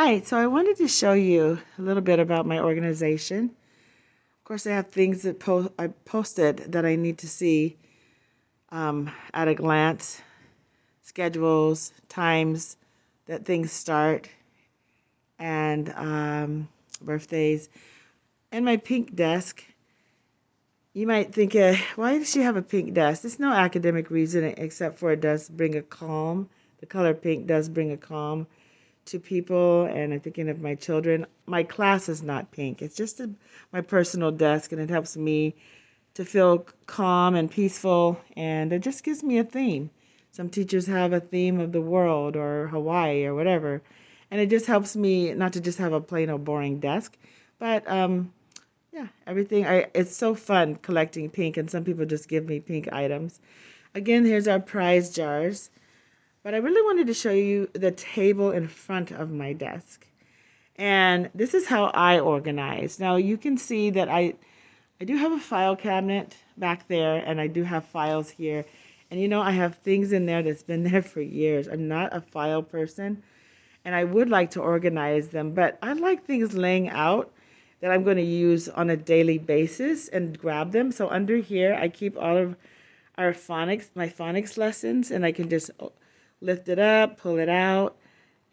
Hi, so I wanted to show you a little bit about my organization. Of course, I have things that I posted that I need to see at a glance, schedules, times that things start, and birthdays. And my pink desk, you might think, why does she have a pink desk? There's no academic reason except for it does bring a calm. The color pink does bring a calm to people, and I'm thinking of my children. My class is not pink. It's just my personal desk, and it helps me to feel calm and peaceful, and it just gives me a theme. Some teachers have a theme of the world or Hawaii or whatever, and it just helps me not to just have a plain old boring desk, but yeah, everything. It's so fun collecting pink, and some people just give me pink items. Again, here's our prize jars. But I really wanted to show you the table in front of my desk. And this is how I organize. Now you can see that I do have a file cabinet back there, and I do have files here. And I have things in there that's been there for years. I'm not a file person, and I would like to organize them, but I like things laying out that I'm going to use on a daily basis and grab them. So under here, I keep all of my phonics lessons, and I can just lift it up, pull it out.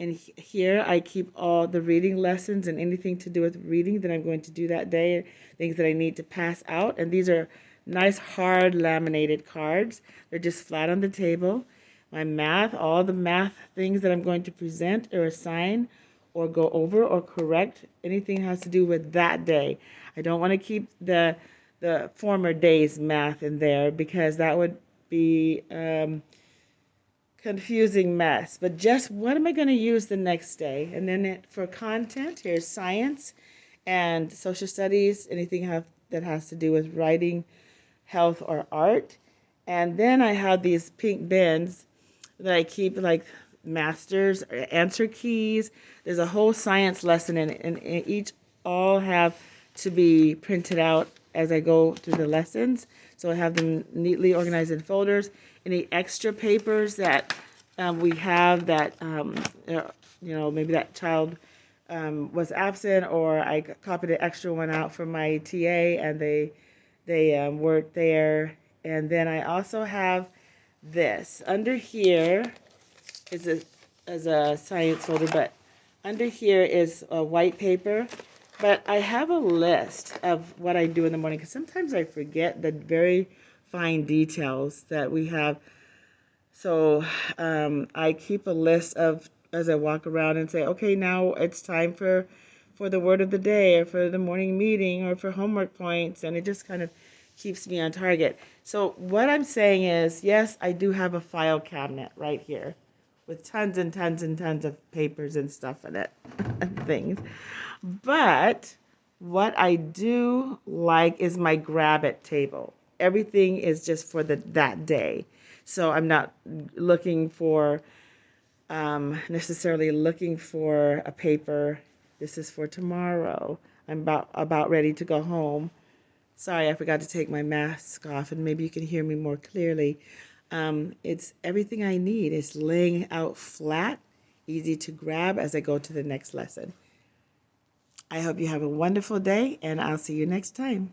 And here I keep all the reading lessons and anything to do with reading that I'm going to do that day, things that I need to pass out. And these are nice hard laminated cards. They're just flat on the table. My math, all the math things that I'm going to present or assign or go over or correct, anything has to do with that day. I don't want to keep the former day's math in there because that would be confusing mess. But just what am I going to use the next day? And then for content, here's science and social studies, anything that has to do with writing, health, or art. And then I have these pink bins that I keep like masters, answer keys. There's a whole science lesson in it, and each all have to be printed out as I go through the lessons. So I have them neatly organized in folders. Any extra papers that we have that, maybe that child was absent, or I copied an extra one out for my TA and they weren't there. And then I also have this. Under here is a science folder, but under here is a white paper. But I have a list of what I do in the morning because sometimes I forget the very fine details that we have. So I keep a list of as I walk around and say, okay, now it's time for the word of the day or for the morning meeting or for homework points, and it just kind of keeps me on target. So what I'm saying is, yes, I do have a file cabinet right here with tons and tons and tons of papers and stuff in it and things. But what I do like is my grab it table. Everything is just for that day. So I'm not looking for necessarily looking for a paper. This is for tomorrow. I'm about ready to go home. Sorry, I forgot to take my mask off, and maybe you can hear me more clearly. It's everything I need. It's laying out flat, easy to grab as I go to the next lesson. I hope you have a wonderful day, and I'll see you next time.